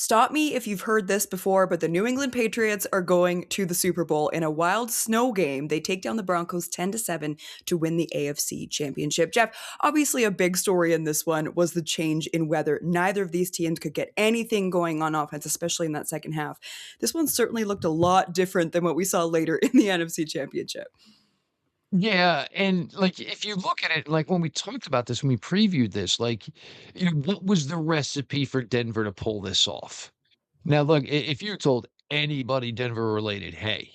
Stop me if you've heard this before, but the New England Patriots are going to the Super Bowl in a wild snow game. They take down the Broncos 10-7 to win the AFC Championship. Jeff, obviously a big story in this one was the change in weather. Neither of these teams could get anything going on offense, especially in that second half. This one certainly looked a lot different than what we saw later in the NFC Championship. Yeah, and, like, if you look at it, like, when we talked about this, when we previewed this, like, what was the recipe for Denver to pull this off? Now, look, if you told anybody Denver related, "Hey,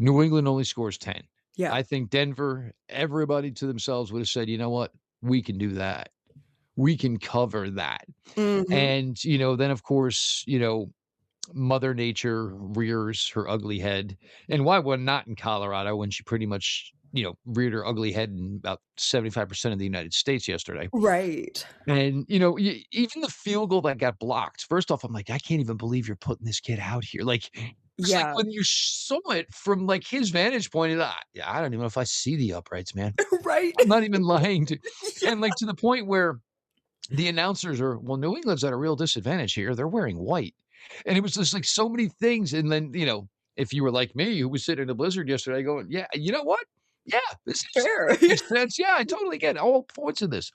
New England only scores 10." Yeah. I think Denver, everybody to themselves would have said, "You know what? We can do that. We can cover that." Hmm. And, then, of course, Mother Nature rears her ugly head. And why would not in Colorado when she pretty much, reared her ugly head in about 75% of the United States yesterday? Right. And, even the field goal that got blocked, first off, I'm like, I can't even believe you're putting this kid out here. Like, it's like Yeah. when you saw it from like his vantage point, yeah, I don't even know if I see the uprights, man. Right. I'm not even lying to, Yeah. and like to the point where the announcers are, well, New England's at a real disadvantage here. They're wearing white. And it was just like so many things. And then, if you were like me, who was sitting in a blizzard yesterday going, yeah, you know what? Yeah, Fair. this makes sense. Yeah, I totally get all points of this.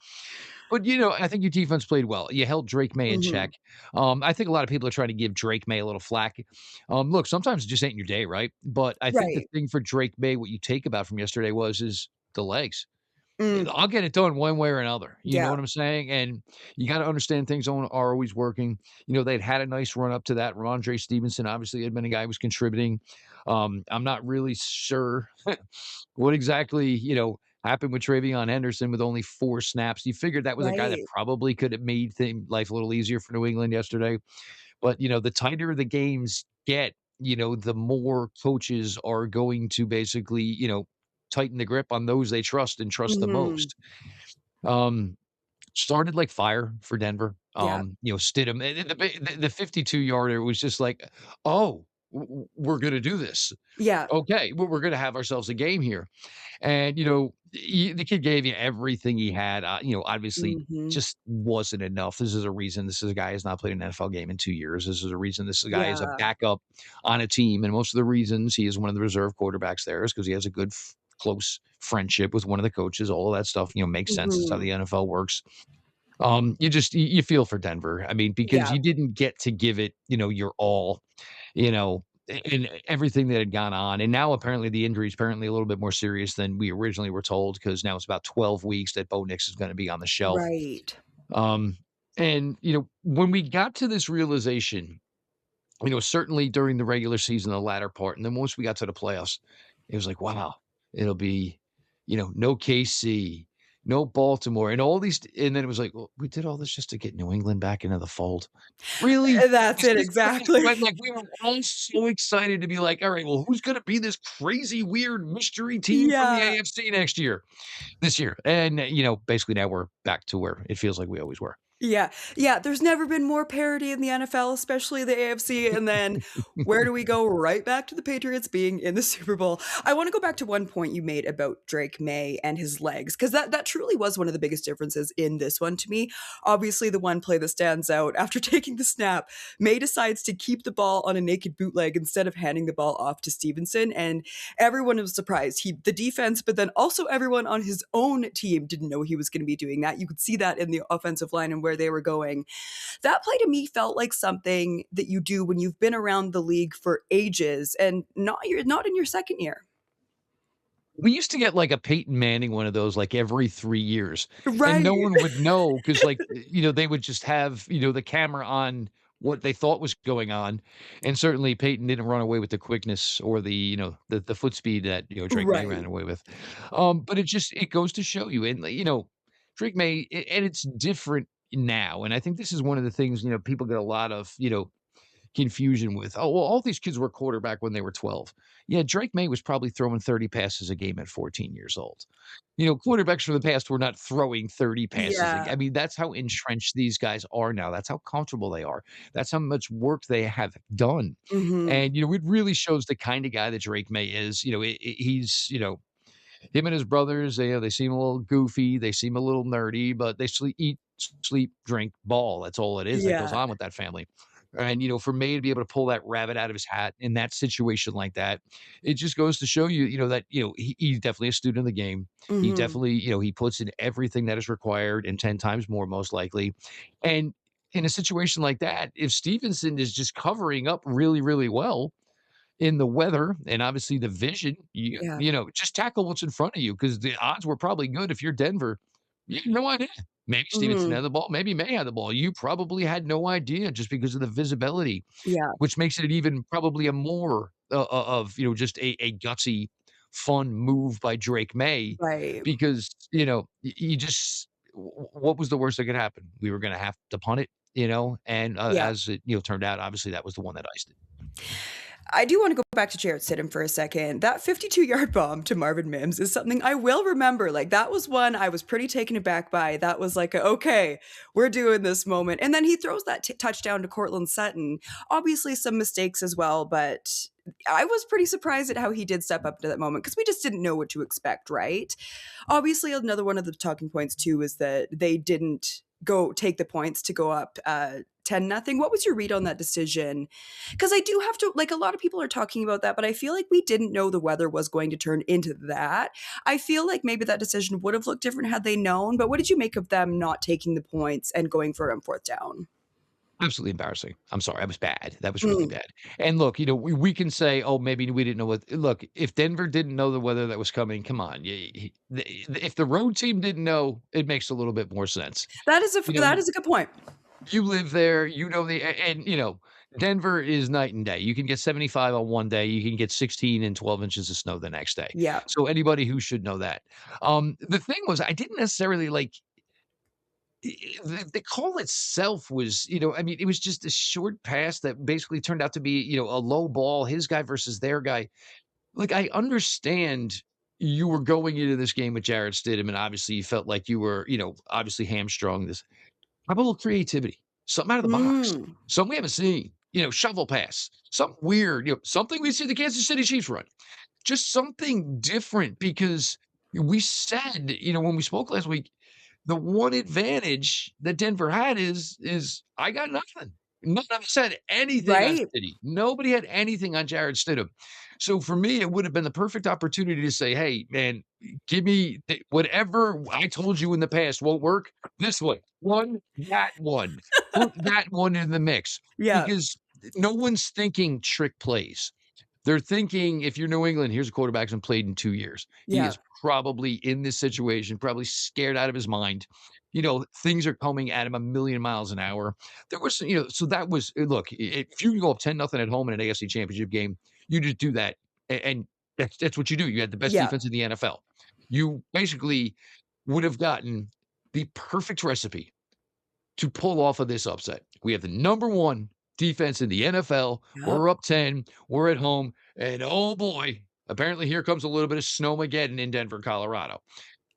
But, I think your defense played well. You held Drake May in Hmm. check. I think a lot of people are trying to give Drake May a little flack. Look, sometimes it just ain't your day, right? But I think the Right. thing for Drake May, what you take about from yesterday is the legs. Mm. I'll get it done one way or another. You know Yeah. what I'm saying? And you got to understand things are always working. They'd had a nice run up to that. Ramondre Stevenson obviously had been a guy who was contributing. I'm not really sure what exactly, happened with Travion Henderson with only 4 snaps. You figured that was a guy that Right. probably could have made life a little easier for New England yesterday. But, the tighter the games get, the more coaches are going to basically, tighten the grip on those they trust and trust the Mhm. most. Um, Started like fire for Denver. Yeah. Stidham, the 52-yarder was just like, "Oh, we're gonna do this. Yeah. Okay, we're gonna have ourselves a game here." And, the kid gave you everything he had. Obviously Mhm. just wasn't enough. This is a reason this is a guy who's not played an NFL game in 2 years. This is a reason this guy is a Yeah. backup on a team, and most of the reasons he is one of the reserve quarterbacks there is because he has a good close friendship with one of the coaches. All of that stuff, makes sense. It's how Mhm. the NFL works. You feel for Denver. I mean, because Yeah. you didn't get to give it, your all, you know, in everything that had gone on. And now apparently the injury is apparently a little bit more serious than we originally were told, because now it's about 12 weeks that Bo Nix is going to be on the shelf. Right. Um, and when we got to this realization, certainly during the regular season, the latter part, and then once we got to the playoffs, it was like, wow, it'll be, no KC, no Baltimore, and all these, and then it was like, well, we did all this just to get New England back into the fold. Really? That's Is it, this what this exactly. went like? We were all so excited to be like, all right, well, who's going to be this crazy, weird mystery team from the Yeah. AFC this year? And, basically now we're back to where it feels like we always were. Yeah, yeah, there's never been more parity in the NFL, especially the AFC, and then where do we go? Right back to the Patriots being in the Super Bowl. I wanna go back to one point you made about Drake May and his legs, 'cause that truly was one of the biggest differences in this one to me. Obviously, the one play that stands out, after taking the snap, May decides to keep the ball on a naked bootleg instead of handing the ball off to Stevenson, and everyone was surprised. The defense, but then also everyone on his own team didn't know he was gonna be doing that. You could see that in the offensive line and where they were going. That play to me felt like something that you do when you've been around the league for ages and not in your second year. We used to get like a Peyton Manning one of those like every 3 years, and no Right. one would know because, like, they would just have, the camera on what they thought was going on, and certainly Peyton didn't run away with the quickness or the, the foot speed that, Drake May ran Right. away with. But it goes to show you, and, Drake May, and it's different now, and I think this is one of the things, people get a lot of, confusion with, "Oh, well, all these kids were quarterback when they were 12." Yeah, Drake May was probably throwing 30 passes a game at 14 years old. Quarterbacks from the past were not throwing 30 passes Yeah. I mean, that's how entrenched these guys are now. That's how comfortable they are. That's how much work they have done. Mhm. And, it really shows the kind of guy that Drake May is. He's, him and his brothers, they seem a little goofy, they seem a little nerdy, but they eat, sleep, drink, ball. That's all it is that goes Yeah. on with that family. And, for May to be able to pull that rabbit out of his hat in that situation like that, it just goes to show you, that, he's definitely a student of the game. He Mhm. definitely, he puts in everything that is required and 10 times more, most likely. And in a situation like that, if Stevenson is just covering up really, really well in the weather and obviously the vision, Yeah. just tackle what's in front of you because the odds were probably good if you're Denver. You have no idea. Maybe Stevenson Mhm. had the ball, maybe May had the ball. You probably had no idea just because of the visibility, Yeah. which makes it even probably a more of just a gutsy, fun move by Drake May Right. because you just what was the worst that could happen? We were going to have to punt it, and Yeah. as it turned out, obviously that was the one that iced it. I do wanna go back to Jarrett Stidham for a second. That 52-yard bomb to Marvin Mims is something I will remember, like, that was one I was pretty taken aback by. That was like, "Okay, we're doing this" moment, and then he throws that touchdown to Courtland Sutton. Obviously, some mistakes as well, but I was pretty surprised at how he did step up to that moment because we just didn't know what to expect, right? Obviously, another one of the talking points too is that they didn't go take the points to go up, 10 nothing. What was your read on that decision? Because I do have to, like, a lot of people are talking about that, but I feel like we didn't know the weather was going to turn into that. I feel like maybe that decision would have looked different had they known, but what did you make of them not taking the points and going for it on 4th down? Absolutely embarrassing. I'm sorry, that was bad. That was really Mm, bad. And look, we can say, "Oh, maybe we didn't know what." Look, if Denver didn't know the weather that was coming, come on. If the road team didn't know, it makes a little bit more sense. that is a good point. You live there, and, Denver is night and day. You can get 75 on one day, you can get 16 and 12 inches of snow the next day. Yeah. So anybody who should know that. The thing was I didn't necessarily like the call itself was, I mean, it was just a short pass that basically turned out to be, a low ball, his guy versus their guy. Like, I understand you were going into this game with Jared Stidham, and obviously you felt like you were, obviously hamstrung. Have a little creativity, something out of the box, Mm, something we haven't seen, shovel pass, something weird, something we see the Kansas City Chiefs run. Just something different because we said, when we spoke last week, the one advantage that Denver had is I got nothing. None of us had anything on right. City. Nobody had anything on Jared Stidham. So for me, it would have been the perfect opportunity to say, "Hey, man, give me whatever I told you in the past won't work. This one, that one, put that one in the mix." Yeah. Because no one's thinking trick plays. They're thinking if you're New England, here's a quarterback who's played in 2 years. He Yeah. is probably in this situation, probably scared out of his mind. Things are coming at him a million miles an hour. There was, so that was look, if you can go up 10-0 at home in an AFC championship game, you just do that. And that's what you do. You had the best Yeah. defense in the NFL. You basically would have gotten the perfect recipe to pull off of this upset. We have the number one defense in the NFL. Yep. We're up 10. We're at home. And oh boy, apparently here comes a little bit of snowmageddon in Denver, Colorado.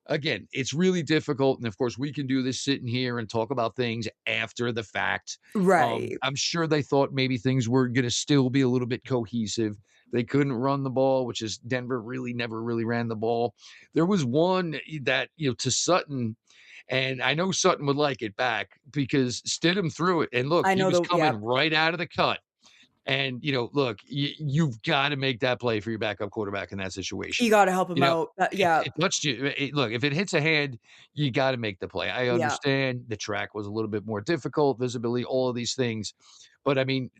Again, it's really difficult. And of course, we can do this sitting here and talk about things after the fact. Right. I'm sure they thought maybe things were going to still be a little bit cohesive. They couldn't run the ball, which is Denver really never really ran the ball. There was one that, to Sutton, and I know Sutton would like it back because Stidham threw it. And look, I he know was the coming yep. right out of the cut. And, look, you've got to make that play for your backup quarterback in that You situation. gotta help him You know, out. Yeah. it touched you. Look, if it hits a hand, you got to make the play. I Yeah. understand the track was a little bit more difficult, visibility, all of these things. But I mean,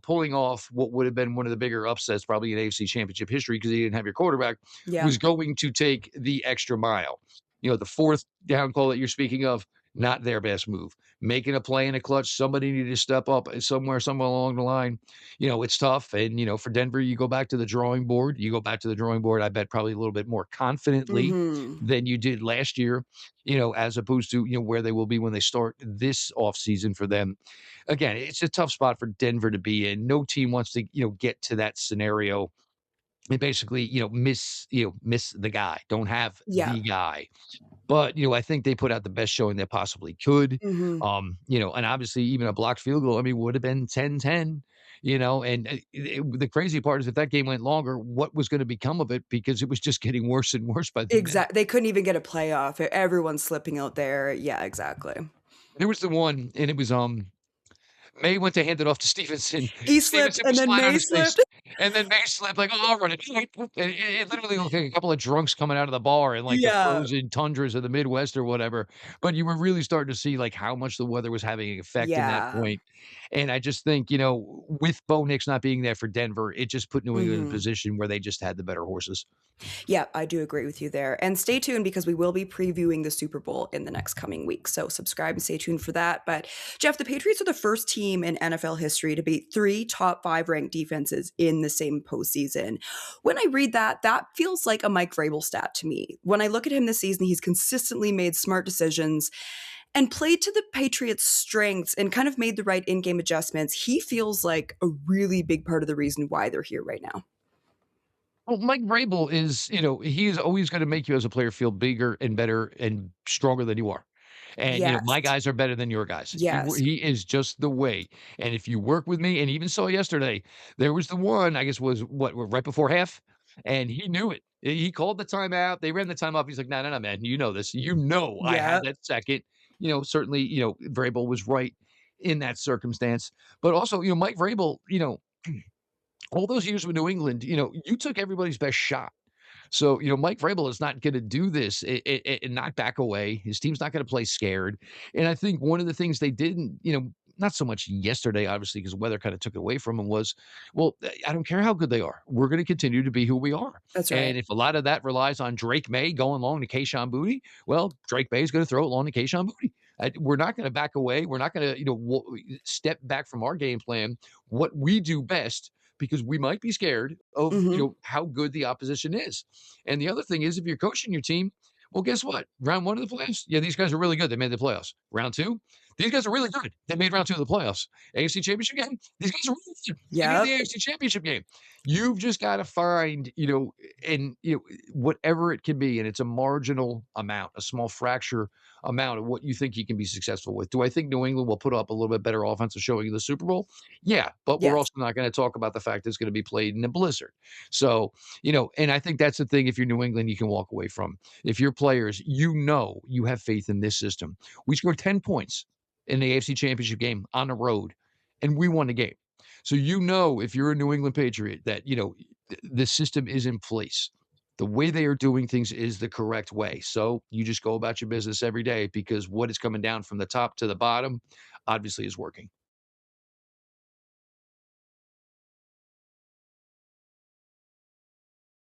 pulling off what would have been one of the bigger upsets probably in AFC championship history because you didn't have your quarterback Yeah. was going to take the extra mile. The fourth down call that you're speaking of, not their best move. Making a play in a clutch, somebody needed to step up somewhere along the line. It's tough. And, for Denver, you go back to the drawing board. You go back to the drawing board, I bet probably a little bit more confidently Mhm. than you did last year, as opposed to, where they will be when they start this offseason for them. Again, it's a tough spot for Denver to be in. No team wants to, get to that scenario and basically, miss the guy, don't have Yeah. the guy. But, I think they put out the best showing they possibly could. Mhm. And obviously even a blocked field goal, I mean, would have been 10-10, and the crazy part is if that game went longer, what was going to become of it because it was just getting worse and worse by the minute. They couldn't even get a playoff. Everyone's slipping out there. Yeah, exactly. There was the one, and it was May went to hand it off to Stevenson. He slipped, Stevenson and was then flat on May his face, slipped. and then May slipped like, "Oh, I'll run it." It literally looked like a couple of drunks coming out of the bar in, like, the Yeah, frozen tundras of the Midwest or whatever, but you were really starting to see, like, how much the weather was having an effect in that yeah. point, and I just think, with Bo Nix not being there for Denver, it just put New England in a Mhm. position where they just had the better horses. Yeah, I do agree with you there. And stay tuned because we will be previewing the Super Bowl in the next coming weeks. So subscribe and stay tuned for that. But Jeff, the Patriots are the first team in NFL history to beat three top five ranked defenses in the same postseason. When I read that, that feels like a Mike Vrabel stat to me. When I look at him this season, he's consistently made smart decisions and played to the Patriots' strengths and kind of made the right in game adjustments. He feels like a really big part of the reason why they're here right now. Well, Mike Vrabel is, he is always gonna make you as a player feel bigger and better and stronger than you are. And, my Yes. guys are better than your guys. Yes. He is just the way. And if you work with me, and even saw yesterday, there was the one, I guess was right before half, and he knew it. He called the timeout. They ran the time off. He's like, no, no, no, man. You know this. You know I Yeah. had that second. Certainly, Vrabel was right in that circumstance. But also, Mike Vrabel, all those years with New England, you took everybody's best shot. So, Mike Vrabel is not gonna do this and not back away. His team's not gonna play scared. And I think one of the things they didn't, not so much yesterday, obviously, because weather kind of took it away from them was, well, I don't care how good they are. We're gonna continue to be who we are. That's right. And if a lot of that relies on Drake May going long to Kayshon Boutte, well, Drake May is gonna throw it long to Kayshon Boutte. We're not gonna back away. We're not gonna, step back from our game plan. What we do best because we might be scared of, Mhm. how good the opposition is. And the other thing is if you're coaching your team, well, guess what? Round 1 of the playoffs, yeah, these guys are really good. They made the playoffs. Round 2, these guys are really good. They made round 2 of the playoffs. AFC Championship game, these guys are really good. They made the Yep. AFC Championship game. You've just got to find, and whatever it can be, and it's a marginal amount, a small fracture amount of what you think you can be successful with. Do I think New England will put up a little bit better offensive showing in the Super Bowl? Yeah, but we're Yes. also not going to talk about the fact that it's going to be played in a blizzard. So, and I think that's the thing if you're New England, you can walk away from. If you're players, you have faith in this system. We scored 10 points in the AFC Championship game on the road, and we won the game. So if you're a New England Patriot that, the system is in place. The way they are doing things is the correct way. So you just go about your business every day because what is coming down from the top to the bottom obviously is working.